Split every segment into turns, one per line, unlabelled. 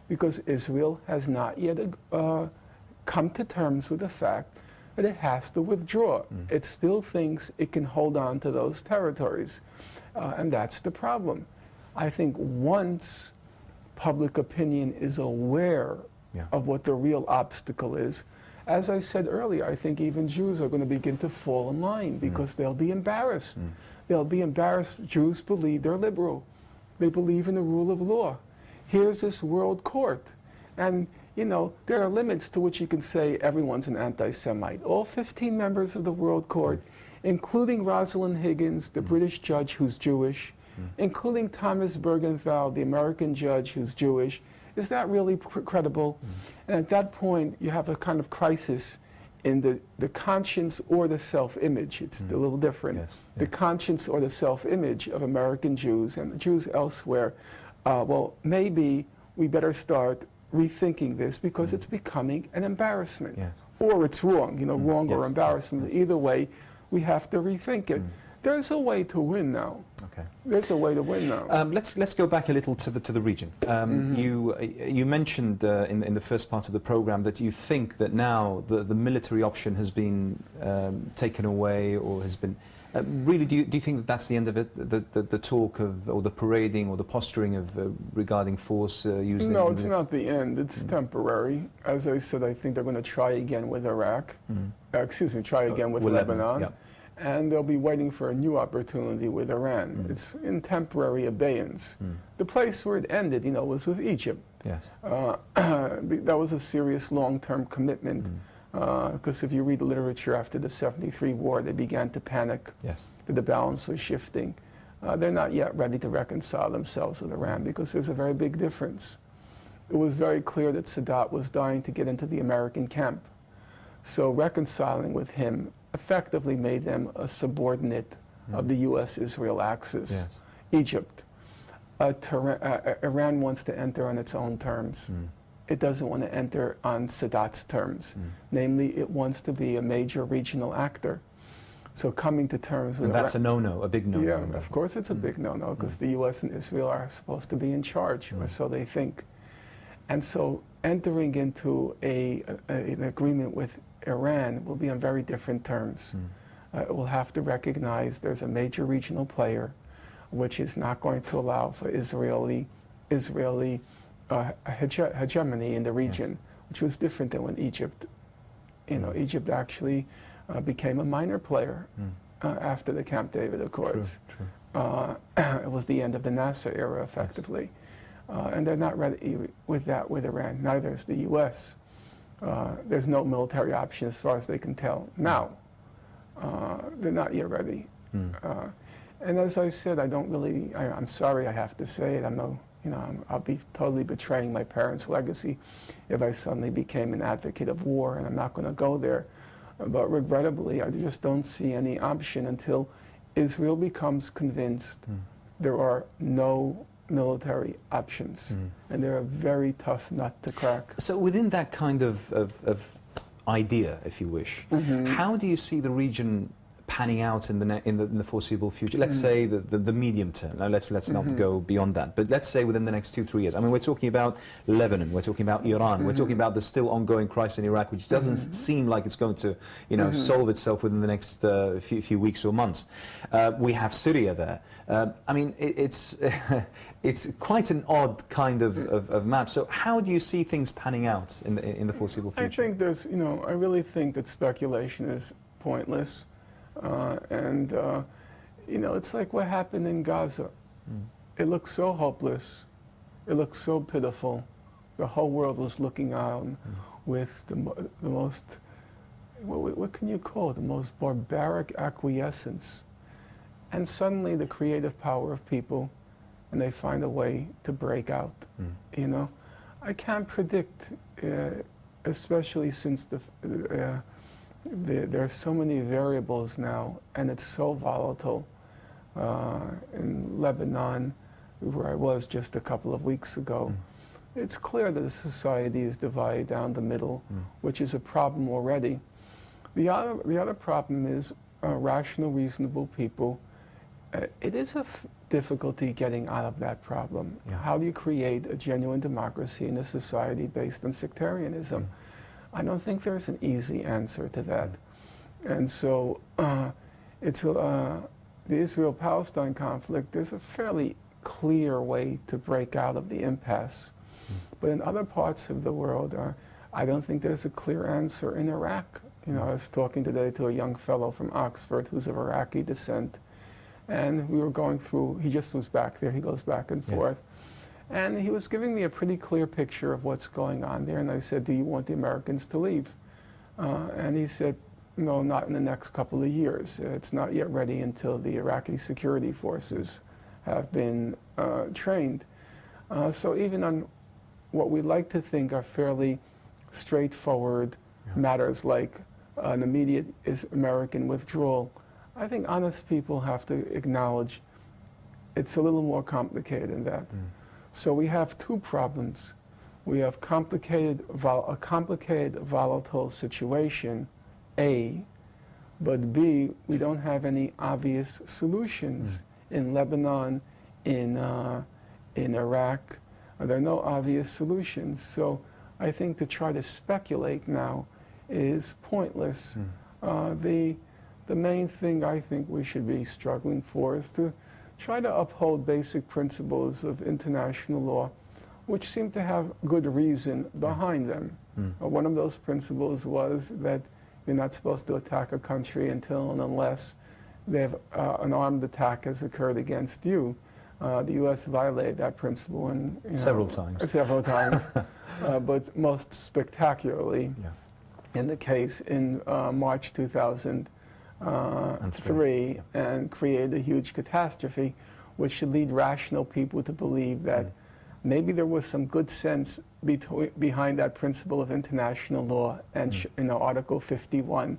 because Israel has not yet come to terms with the fact that it has to withdraw. It still thinks it can hold on to those territories, and that's the problem. I think once public opinion is aware of what the real obstacle is, as I said earlier, I think even Jews are going to begin to fall in line because they'll be embarrassed. They'll be embarrassed. Jews believe they're liberal. They believe in the rule of law. Here's this world court. And, you know, there are limits to which you can say everyone's an anti-Semite. All 15 members of the world court, including Rosalind Higgins, the British judge who's Jewish, including Thomas Bergenthal, the American judge who's Jewish, is that really credible? And at that point, you have a kind of crisis in the conscience or the self-image. It's a little different. The conscience or the self-image of American Jews and the Jews elsewhere. Well, maybe we better start rethinking this because it's becoming an embarrassment. Or it's wrong, you know, wrong or embarrassment. Either way, we have to rethink it. There's a way to win now. There's a way to win now.
Let's go back a little to the region. You mentioned in the first part of the program that you think that now the military option has been taken away or has been. Really, do you think that that's the end of it? The talk of or the parading or the posturing of regarding force used?
No, it's not the end. It's temporary. As I said, I think they're going to try again with Iraq. Excuse me, try again with Lebanon. And they'll be waiting for a new opportunity with Iran. It's in temporary abeyance. The place where it ended, you know, was with Egypt. That was a serious long-term commitment. Because if you read the literature after the '73 war, they began to panic that the balance was shifting. They're not yet ready to reconcile themselves with Iran because there's a very big difference. It was very clear that Sadat was dying to get into the American camp. So reconciling with him effectively made them a subordinate of the U.S.-Israel axis. Egypt. Iran wants to enter on its own terms. It doesn't want to enter on Sadat's terms. Namely, it wants to be a major regional actor. So coming to terms with
Iran, that's a no-no, a big no-no.
Yeah, of course it's a big no-no because the U.S. and Israel are supposed to be in charge, or so they think. And so entering into an agreement with Iran will be on very different terms. It will have to recognize there's a major regional player which is not going to allow for Israeli hegemony in the region, which was different than when Egypt, you know, Egypt actually became a minor player after the Camp David Accords. It was the end of the Nasser era, effectively. And they're not ready with that with Iran. Neither is the U.S. There's no military option as far as they can tell. Now, they're not yet ready. And as I said, I don't really, I'm sorry I have to say it, I'll be totally betraying my parents' legacy if I suddenly became an advocate of war, and I'm not going to go there. But regrettably, I just don't see any option until Israel becomes convinced there are no military options, and they're a very tough nut to crack.
So within that kind of idea, if you wish, how do you see the region panning out in the foreseeable future? Let's say the medium term. Now let's not go beyond that. But let's say within the next 2-3 years. I mean, we're talking about Lebanon. We're talking about Iran. We're talking about the still ongoing crisis in Iraq, which doesn't seem like it's going to, solve itself within the next few weeks or months. We have Syria there. I mean, it's it's quite an odd kind of map. So how do you see things panning out in the foreseeable future?
I think there's, I really think that speculation is pointless. It's like what happened in Gaza. It looked so hopeless. It looked so pitiful. The whole world was looking on with the most, what can you call it, the most barbaric acquiescence. And suddenly the creative power of people, and they find a way to break out. I can't predict, especially since there are so many variables now, and it's so volatile. In Lebanon, where I was just a couple of weeks ago, it's clear that the society is divided down the middle, which is a problem already. The other problem is rational, reasonable people It is a difficulty getting out of that problem.
Yeah.
How do you create a genuine democracy in a society based on sectarianism? I don't think there's an easy answer to that. And so it's the Israel-Palestine conflict, there's a fairly clear way to break out of the impasse. But in other parts of the world, I don't think there's a clear answer in Iraq. You know, I was talking today to a young fellow from Oxford who's of Iraqi descent, and we were going through, he just was back there, he goes back and forth, and he was giving me a pretty clear picture of what's going on there, and I said, do you want the Americans to leave? And he said, no, not in the next couple of years. It's not yet ready until the Iraqi security forces have been trained. So even on what we like to think are fairly straightforward matters like an immediate American withdrawal, I think honest people have to acknowledge it's a little more complicated than that. So we have two problems. We have a complicated, volatile situation, A, but B, we don't have any obvious solutions. In Lebanon, in Iraq, there are no obvious solutions. So I think to try to speculate now is pointless. The main thing I think we should be struggling for is to try to uphold basic principles of international law, which seem to have good reason behind them. One of those principles was that you're not supposed to attack a country until and unless an armed attack has occurred against you. The U.S. violated that principle and
several times.
Several times, but most spectacularly in the case in March 2003, and created a huge catastrophe, which should lead rational people to believe that maybe there was some good sense behind that principle of international law and Article 51,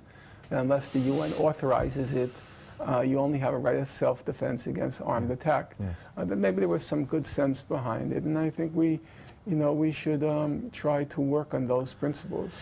that unless the UN authorizes it, you only have a right of self-defense against armed attack. That maybe there was some good sense behind it, and I think we should try to work on those principles.